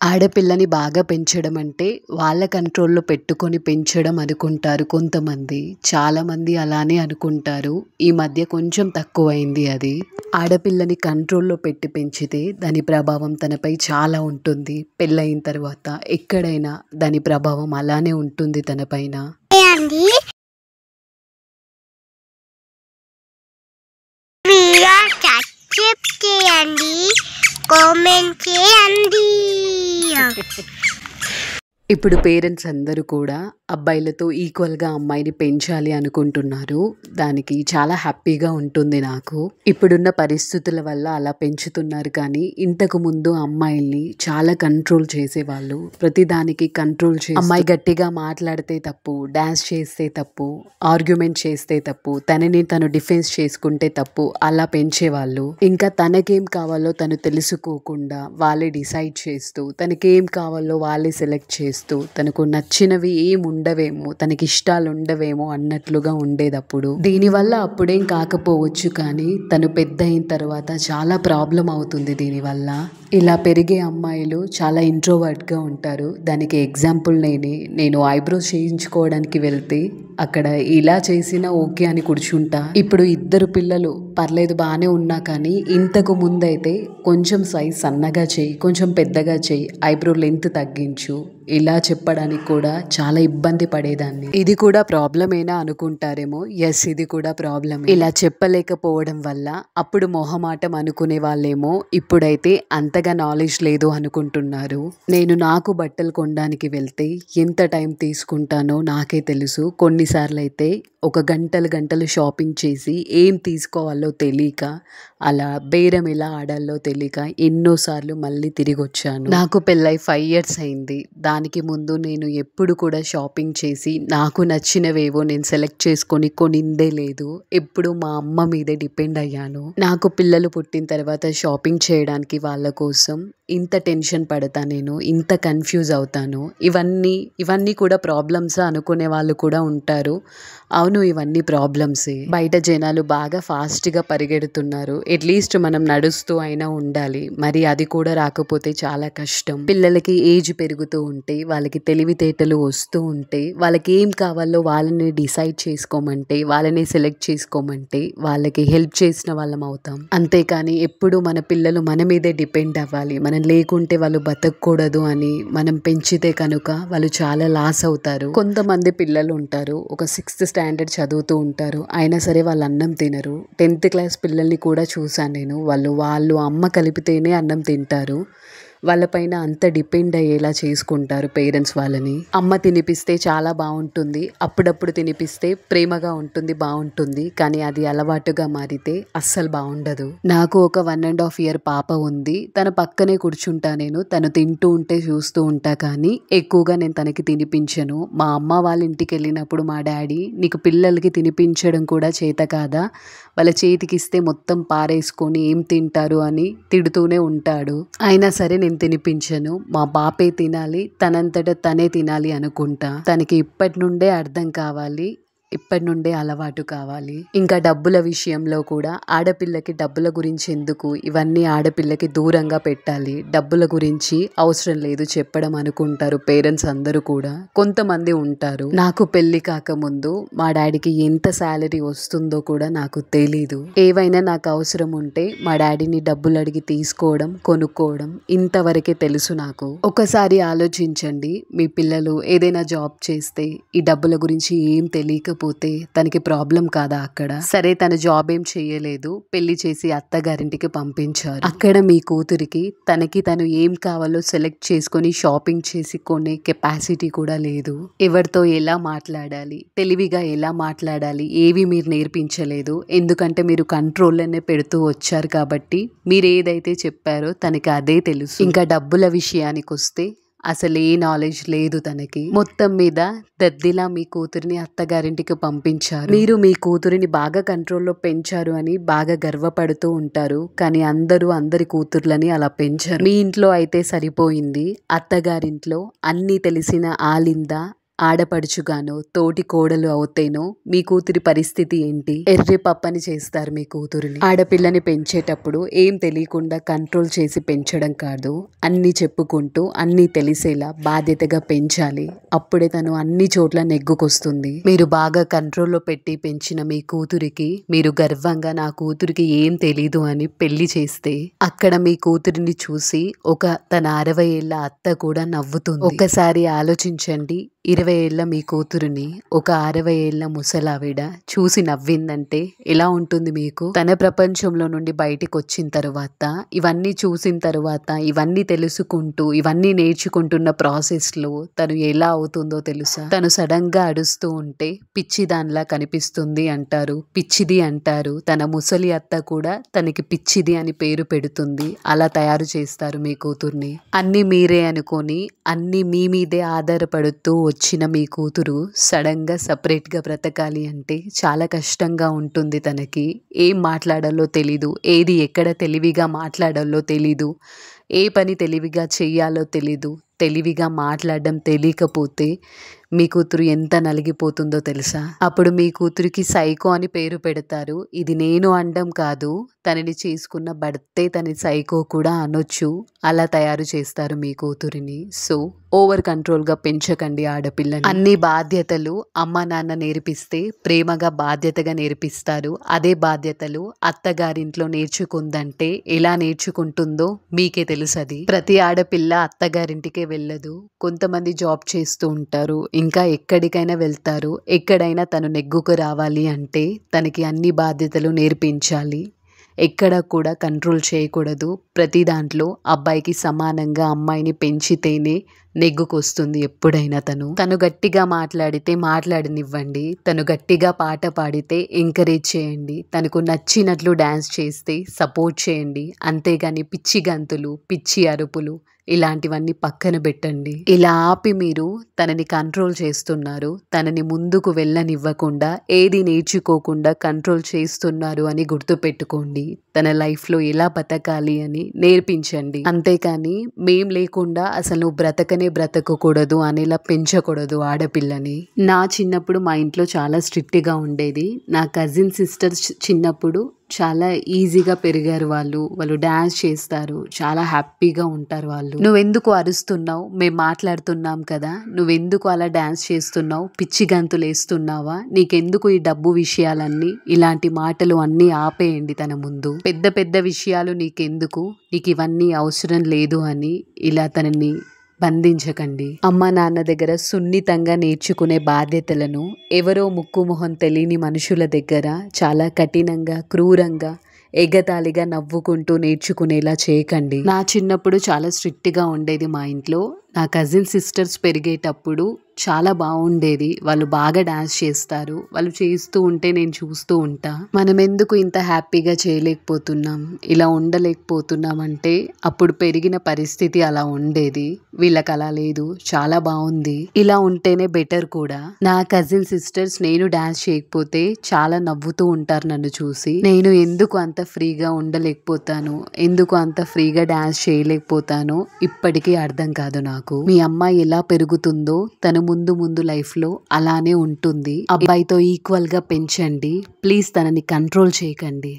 ఆడపిల్లని బాగా పెంచడం అంటే వాళ్ళ కంట్రోల్‌లో పెట్టుకొని పెంచడం అనుకుంటారు కొంతమంది. చాలామంది అలానే అనుకుంటారు. ఈ మధ్య కొంచెం తక్కువైంది అది. ఆడపిల్లని కంట్రోల్‌లో పెట్టి పెంచితే దాని ప్రభావం తనపై చాలా ఉంటుంది. పెళ్ళయిన తర్వాత ఎక్కడైనా దాని ప్రభావం అలానే ఉంటుంది తన పైన. అండి వీడియో సబ్స్క్రైబ్ చేయండి, కామెంట్ చేయండి. ఇప్పుడు పేరెంట్స్ అందరూ కూడా అబ్బాయిలతో ఈక్వల్‌గా అమ్మాయిని పెంచాలి అనుకుంటున్నారు. దానికి చాలా హ్యాపీగా ఉంటుంది నాకు. ఇప్పుడున్న పరిస్థితుల వల్ల అలా పెంచుతున్నారు కానీ, ఇంతకుముందు అమ్మాయిల్ని చాలా కంట్రోల్ చేసేవాళ్ళు. ప్రతిదానికి కంట్రోల్ చేస్తూ అమ్మాయి గట్టిగా మాట్లాడితే తప్పు, డాన్స్ చేస్తే తప్పు, ఆర్గ్యుమెంట్ చేస్తే తప్పు, తనని తను డిఫెన్స్ చేసుకుంటే తప్పు, అలా పెంచేవాళ్ళు. ఇంకా తనకేం కావాలో తను తెలుసుకోకుండా వాళ్ళే డిసైడ్ చేస్తూ, తనకేం కావాలో వాళ్ళే సెలెక్ట్ చేస్తూ, తనకు నచ్చినవి ఏం ఉండవేమో, తనకి ఇష్టాలు ఉండవేమో అన్నట్లుగా ఉండేదప్పుడు. దీనివల్ల అప్పుడేం కాకపోవచ్చు కానీ తను పెద్ద అయిన తర్వాత చాలా ప్రాబ్లం అవుతుంది దీనివల్ల. ఇలా పెరిగే అమ్మాయిలు చాలా ఇంట్రోవర్ట్‌గా ఉంటారు. దానికి ఎగ్జాంపుల్ నేను ఐబ్రోస్ చేయించుకోవడానికి వెళ్తే అక్కడ ఇలా చేసినా ఓకే అని కూర్చుంటా. ఇప్పుడు ఇద్దరు పిల్లలు పర్లేదు బాగానే ఉన్నా కానీ, ఇంతకు ముందైతే కొంచెం సైజ్ సన్నగా చేయి, కొంచెం పెద్దగా చేయి, ఐబ్రో లెంత్ తగ్గించు, ఇలా చెప్పడానికి కూడా చాలా ఇబ్బంది పడేదాన్ని. ఇది కూడా ప్రాబ్లమేనా అనుకుంటారేమో. ఎస్, ఇది కూడా ప్రాబ్లమే. ఇలా చెప్పలేకపోవడం వల్ల అప్పుడు మొహమాటం అనుకునే వాళ్ళేమో ఇప్పుడైతే అంతగా నాలెడ్జ్ లేదు అనుకుంటున్నారు. నాకు బట్టలు కొనడానికి వెళ్తే ఎంత టైం తీసుకుంటానో నాకే తెలుసు. కొన్నిసార్లు అయితే ఒక గంటలు షాపింగ్ చేసి ఏం తీసుకోవాలో తెలియక, అలా బేరం ఎలా ఆడాలో తెలియక ఎన్నోసార్లు మళ్ళీ తిరిగి వచ్చాను. నాకు పెళ్ళై 5 years అయింది. దానికి ముందు నేను ఎప్పుడు కూడా షాపింగ్ చేసి నాకు నచ్చినవేవో నేను సెలెక్ట్ చేసుకొని కొనిందే లేదు. ఎప్పుడు మా అమ్మ మీదే డిపెండ్ అయ్యాను. నాకు పిల్లలు పుట్టిన తర్వాత షాపింగ్ చేయడానికి వాళ్ళ కోసం ఇంత టెన్షన్ పడతా, నేను ఇంత కన్ఫ్యూజ్ అవుతాను. ఇవన్నీ కూడా ప్రాబ్లమ్సా అనుకునే వాళ్ళు కూడా ఉంటారు. అవును, ఇవన్నీ ప్రాబ్లమ్సే. బయట జనాలు బాగా ఫాస్ట్గా పరిగెడుతున్నారు. అట్లీస్ట్ మనం నడుస్తూ అయినా ఉండాలి. మరి అది కూడా రాకపోతే చాలా కష్టం. పిల్లలకి ఏజ్ పెరుగుతూ ఉంటే, వాళ్ళకి తెలివితేటలు వస్తూ ఉంటే, వాళ్ళకి ఏం కావాలో వాళ్ళని డిసైడ్ చేసుకోమంటే, వాళ్ళని సెలెక్ట్ చేసుకోమంటే వాళ్ళకి హెల్ప్ చేసిన వాళ్ళం అవుతాం. అంతేకాని ఎప్పుడు మన పిల్లలు మన మీదే డిపెండ్ అవ్వాలి, మనం లేకుంటే వాళ్ళు బతకూడదు అని మనం పెంచితే కనుక వాళ్ళు చాలా లాస్ అవుతారు. కొంతమంది పిల్లలు ఉంటారు, ఒక 6th standard చదువుతూ ఉంటారు, అయినా సరే వాళ్ళు అన్నం తినరు. 10th class పిల్లల్ని కూడా చూసాను నేను. వాళ్ళు అమ్మ కలిపితేనే అన్నం తింటారు. వాళ్ళపైన అంత డిపెండ్ అయ్యేలా చేసుకుంటారు పేరెంట్స్ వాళ్ళని. అమ్మ తినిపిస్తే చాలా బాగుంటుంది, అప్పుడప్పుడు తినిపిస్తే ప్రేమగా ఉంటుంది, బాగుంటుంది. కానీ అది అలవాటుగా మారితే అస్సలు బాగుండదు. నాకు ఒక 1.5 year పాప ఉంది. తన పక్కనే కూర్చుంటా నేను. తను తింటూ ఉంటే చూస్తూ ఉంటా కానీ ఎక్కువగా నేను తనకి తినిపించను. మా అమ్మ వాళ్ళ ఇంటికి వెళ్ళినప్పుడు మా డాడీ, నీకు పిల్లలకి తినిపించడం కూడా చేత కాదా, వాళ్ళ చేతికిస్తే మొత్తం పారేసుకొని ఏం తింటారు అని తిడుతూనే ఉంటాడు. అయినా సరే నేను తినిపించను. మా పాపే తినాలి, తనంతట తనే తినాలి అనుకుంటా. తనకి ఇప్పటి నుండే అర్థం కావాలి, ఇప్పటి నుండే అలవాటు కావాలి. ఇంకా డబ్బుల విషయంలో కూడా ఆడపిల్లకి డబ్బుల గురించి ఎందుకు, ఇవన్నీ ఆడపిల్లకి దూరంగా పెట్టాలి, డబ్బుల గురించి అవసరం లేదు చెప్పడం అనుకుంటారు పేరెంట్స్ అందరూ కూడా. కొంతమంది ఉంటారు. నాకు పెళ్లి కాకముందు మా డాడీకి ఎంత శాలరీ వస్తుందో కూడా నాకు తెలీదు. ఏవైనా నాకు అవసరం ఉంటే మా డాడీని డబ్బులు అడిగి తీసుకోవడం, కొనుక్కోవడం, ఇంతవరకే తెలుసు నాకు. ఒకసారి ఆలోచించండి, మీ పిల్లలు ఏదైనా జాబ్ చేస్తే ఈ డబ్బుల గురించి ఏం తెలియకపోతే తనకి ప్రాబ్లం కాదా అక్కడ? సరే, తన జాబ్ ఏం చేయలేదు, పెళ్లి చేసి అత్తగారింటికి పంపించారు. అక్కడ మీ కూతురికి తనకి తను ఏం కావాలో సెలెక్ట్ చేసుకొని షాపింగ్ చేసి కొనే కెపాసిటీ కూడా లేదు. ఎవరితో ఎలా మాట్లాడాలి, తెలివిగా ఎలా మాట్లాడాలి, ఏవి మీరు నేర్పించలేదు. ఎందుకంటే మీరు కంట్రోల్లోనే పెడుతూ వచ్చారు కాబట్టి మీరు ఏదైతే చెప్పారో తనకి అదే తెలుసు. ఇంకా డబ్బుల విషయానికి వస్తే అసలు ఏ నాలెడ్జ్ లేదు తనకి. మొత్తం మీద దద్దిలా మీ కూతురిని అత్తగారింటికి పంపించారు. మీరు మీ కూతురిని బాగా కంట్రోల్లో పెంచారు అని బాగా గర్వపడుతూ ఉంటారు. కానీ అందరి కూతుర్లని అలా పెంచారు. మీ ఇంట్లో అయితే సరిపోయింది, అత్తగారింట్లో అన్నీ తెలిసిన ఆలింద, ఆడపడుచుగానో తోటి కోడలు అవుతేనో మీ కూతురి పరిస్థితి ఏంటి? ఎర్రి పప్పని చేస్తారు మీ కూతురిని. ఆడపిల్లని పెంచేటప్పుడు ఏం తెలియకుండా కంట్రోల్ చేసి పెంచడం కాదు, అన్నీ చెప్పుకుంటూ అన్నీ తెలిసేలా బాధ్యతగా పెంచాలి. అప్పుడే తను అన్ని చోట్ల నెగ్గుకొస్తుంది. మీరు బాగా కంట్రోల్లో పెట్టి పెంచిన మీ కూతురికి మీరు గర్వంగా నా కూతురికి ఏం తెలీదు అని పెళ్లి చేస్తే అక్కడ మీ కూతురిని చూసి తన 60 ఏళ్ల అత్త కూడా నవ్వుతుంది. ఒక్కసారి ఆలోచించండి, 20 ఏళ్ల మీ కూతురుని ఒక 60 ఏళ్ల ముసలావిడ చూసి నవ్విందంటే ఎలా ఉంటుంది మీకు? తన ప్రపంచంలో నుండి బయటికి వచ్చిన తరువాత, ఇవన్నీ చూసిన తరువాత, ఇవన్నీ తెలుసుకుంటూ ఇవన్నీ నేర్చుకుంటున్న ప్రాసెస్ లో తను ఎలా అవుతుందో తెలుసా? తను సడన్ గా అడుస్తూ ఉంటే పిచ్చిదానిలా కనిపిస్తుంది అంటారు, పిచ్చిది అంటారు. తన ముసలి అత్త కూడా తనకి పిచ్చిది అని పేరు పెడుతుంది. అలా తయారు చేస్తారు మీ కూతుర్ని. అన్ని మీరే అనుకొని అన్ని మీ మీదే ఆధారపడుతూ వచ్చిన మీ కూతురు సడన్ గా సపరేట్ గా బ్రతకాలి అంటే చాలా కష్టంగా ఉంటుంది. తనకి ఏం మాట్లాడాలో తెలీదు, ఏది ఎక్కడ తెలివిగా మాట్లాడాలో తెలీదు, ఏ పని తెలివిగా చెయ్యాలో తెలీదు. తెలివిగా మాట్లాడడం తెలియకపోతే మీ కూతురు ఎంత నలిగిపోతుందో తెలుసా? అప్పుడు మీ కూతురికి సైకో అని పేరు పెడతారు. ఇది నేను అనడం కాదు, తనని చేసుకున్న భర్తే తన సైకో కూడా అనొచ్చు. అలా తయారు చేస్తారు మీ కూతురిని. సో ఓవర్ కంట్రోల్ గా పెంచకండి ఆడపిల్లని. అన్ని బాధ్యతలు అమ్మ నాన్న నేర్పిస్తే ప్రేమగా బాధ్యతగా నేర్పిస్తారు. అదే బాధ్యతలు అత్తగారింట్లో నేర్చుకుందంటే ఎలా నేర్చుకుంటుందో మీకే తెలుసది. ప్రతి ఆడపిల్ల అత్తగారింటికే వెళ్ళదు. కొంతమంది జాబ్ చేస్తూ ఉంటారు, ఇంకా ఎక్కడికైనా వెళ్తారు. ఎక్కడైనా తను నెగ్గుకు రావాలి అంటే తనకి అన్ని బాధ్యతలు నేర్పించాలి. ఎక్కడ కూడా కంట్రోల్ చేయకూడదు. ప్రతి దాంట్లో అబ్బాయికి సమానంగా అమ్మాయిని పెంచితేనే నెగ్గుకొస్తుంది. ఎప్పుడైనా తను గట్టిగా మాట్లాడితే మాట్లాడనివ్వండి, తను గట్టిగా పాట పాడితే ఎంకరేజ్ చేయండి, తనకు నచ్చినట్లు డాన్స్ చేస్తే సపోర్ట్ చేయండి. అంతేగాని పిచ్చి గంతులు, పిచ్చి అరుపులు ఇలాంటివన్నీ పక్కన పెట్టండి. ఇలా ఆపి మీరు తనని కంట్రోల్ చేస్తున్నారు, తనని ముందుకు వెళ్ళనివ్వకుండా, ఏది నేర్చుకోకుండా కంట్రోల్ చేస్తున్నారు అని గుర్తుపెట్టుకోండి. తన లైఫ్లో ఎలా బతకాలి అని నేర్పించండి. అంతేకాని మేం లేకుండా అసలు నువ్వు బ్రతకకూడదు అనేలా పెంచకూడదు ఆడపిల్లని. నా చిన్నప్పుడు మా ఇంట్లో చాలా స్ట్రిక్ట్గా ఉండేది. నా కజిన్ సిస్టర్స్ చిన్నప్పుడు చాలా ఈజీగా పెరిగారు. వాళ్ళు డాన్స్ చేస్తారు, చాలా హ్యాపీగా ఉంటారు. నువ్వెందుకు అరుస్తున్నావు, మేము మాట్లాడుతున్నాం కదా, నువ్వెందుకు అలా డాన్స్ చేస్తున్నావు, పిచ్చి గంతులు వేస్తున్నావా, నీకెందుకు ఈ డబ్బు విషయాలన్నీ, ఇలాంటి మాటలు అన్నీ ఆపేయండి తన ముందు. పెద్ద పెద్ద విషయాలు నీకెందుకు, నీకు ఇవన్నీ అవసరం లేదు అని ఇలా తనని బంధించకండి. అమ్మ నాన్న దగ్గర సున్నితంగా నేర్చుకునే బాధ్యతలను ఎవరో ముక్కు మొహం తెలియని మనుషుల దగ్గర చాలా కఠినంగా, క్రూరంగా, ఎగతాళిగా నవ్వుకుంటూ నేర్చుకునేలా చేయకండి. నా చిన్నప్పుడు చాలా స్ట్రిక్ట్గా ఉండేది మా ఇంట్లో. నా కజిన్ సిస్టర్స్ పెరిగేటప్పుడు చాలా బాగుండేది. వాళ్ళు బాగా డాన్స్ చేస్తారు, వాళ్ళు చేస్తూ ఉంటే నేను చూస్తూ ఉంటా. మనం ఎందుకు ఇంత హ్యాపీగా చేయలేకపోతున్నాం, ఇలా ఉండలేకపోతున్నాం అంటే అప్పుడు పెరిగిన పరిస్థితి అలా ఉండేది. వీళ్ళకి అలా లేదు, చాలా బాగుంది. ఇలా ఉంటేనే బెటర్ కూడా. నా కజిన్ సిస్టర్స్ నేను డాన్స్ చేయకపోతే చాలా నవ్వుతూ ఉంటారు నన్ను చూసి. నేను ఎందుకు అంత ఫ్రీగా ఉండలేకపోతాను, ఎందుకు అంత ఫ్రీగా డాన్స్ చేయలేకపోతానో ఇప్పటికీ అర్థం కాదు నాకు. మీ అమ్మాయి ఎలా పెరుగుతుందో తను ముందు లైఫ్ లో అలానే ఉంటుంది. అబ్బాయితో ఈక్వల్ గా పెంచండి ప్లీజ్, తనని కంట్రోల్ చేయకండి.